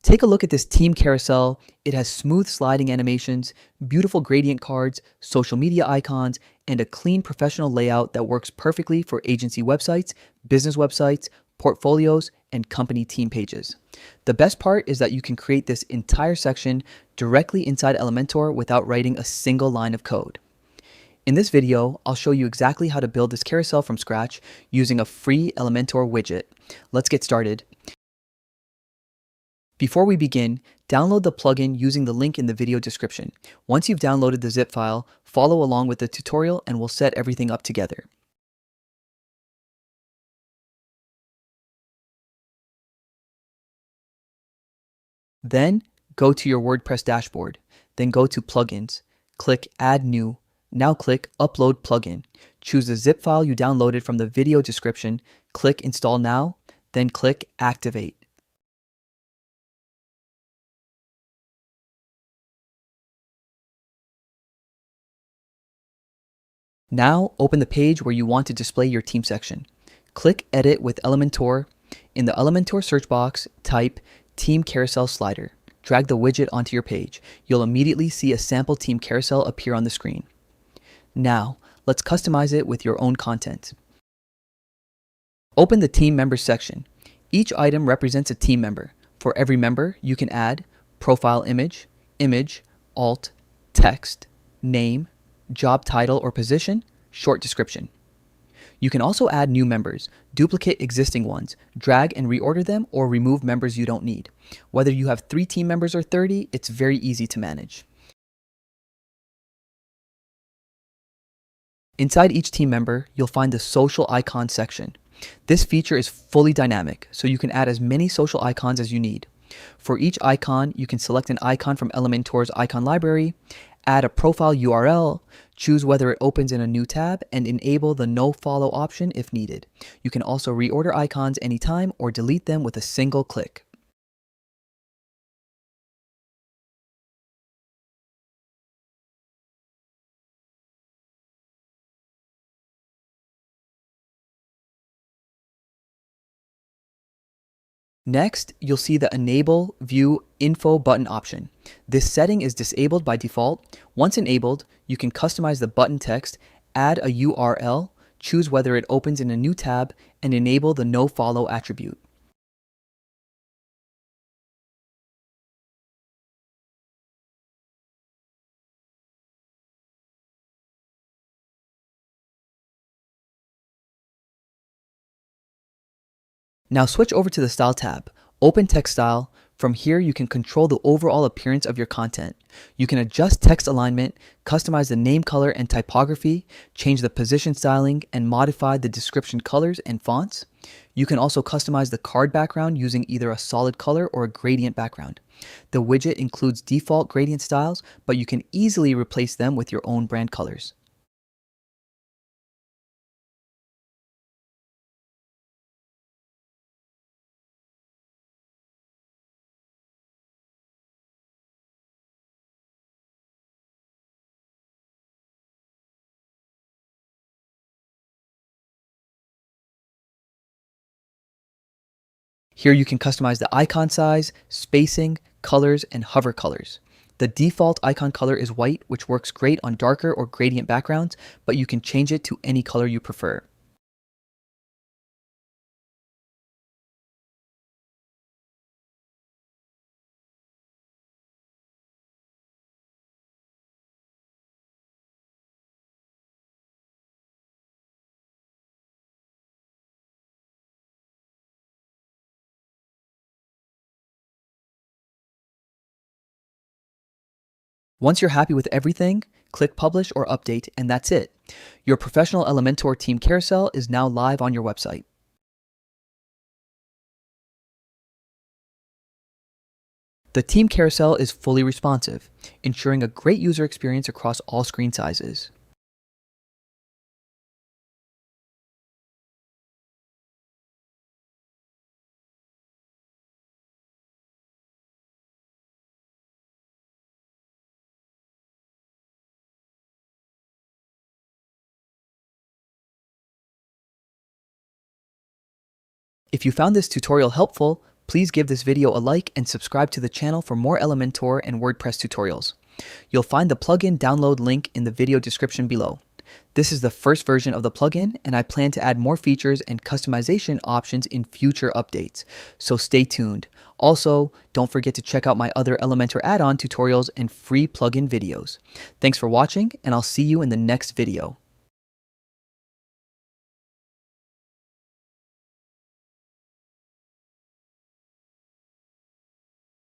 Take a look at this Team Carousel. It has smooth sliding animations, beautiful gradient cards, social media icons, and a clean professional layout that works perfectly for agency websites, business websites, portfolios, and company team pages. The best part is that you can create this entire section directly inside Elementor without writing a single line of code. In this video, I'll show you exactly how to build this carousel from scratch using a free Elementor widget. Let's get started. Before we begin, download the plugin using the link in the video description. Once you've downloaded the zip file, follow along with the tutorial and we'll set everything up together. Then, go to your WordPress dashboard. Then go to Plugins. Click Add New. Now click Upload Plugin. Choose the zip file you downloaded from the video description. Click Install Now. Then click Activate. Now, open the page where you want to display your team section. Click Edit with Elementor. In the Elementor search box, type Team Carousel Slider. Drag the widget onto your page. You'll immediately see a sample Team Carousel appear on the screen. Now, let's customize it with your own content. Open the Team Members section. Each item represents a team member. For every member, you can add profile image, alt, text, name, job title or position, short description. You can also add new members, duplicate existing ones, drag and reorder them, or remove members you don't need. Whether you have 3 team members or 30, it's very easy to manage. Inside each team member, you'll find the social icon section. This feature is fully dynamic, so you can add as many social icons as you need. For each icon, you can select an icon from Elementor's icon library, add a profile URL, choose whether it opens in a new tab, and enable the no follow option if needed. You can also reorder icons anytime or delete them with a single click. Next, you'll see the Enable View Info button option. This setting is disabled by default. Once enabled, you can customize the button text, add a URL, choose whether it opens in a new tab, and enable the no follow attribute. Now switch over to the Style tab. Open Text Style. From here, you can control the overall appearance of your content. You can adjust text alignment, customize the name color and typography, change the position styling, and modify the description colors and fonts. You can also customize the card background using either a solid color or a gradient background. The widget includes default gradient styles, but you can easily replace them with your own brand colors. Here you can customize the icon size, spacing, colors, and hover colors. The default icon color is white, which works great on darker or gradient backgrounds, but you can change it to any color you prefer. Once you're happy with everything, click Publish or Update, and that's it. Your professional Elementor Team Carousel is now live on your website. The Team Carousel is fully responsive, ensuring a great user experience across all screen sizes. If you found this tutorial helpful, Please give this video a like and subscribe to the channel for more Elementor and WordPress tutorials. You'll find the plugin download link in the video description below. This is the first version of the plugin, and I plan to add more features and customization options in future updates, so stay tuned. Also, don't forget to check out my other Elementor add-on tutorials and free plugin videos. Thanks for watching, and I'll see you in the next video.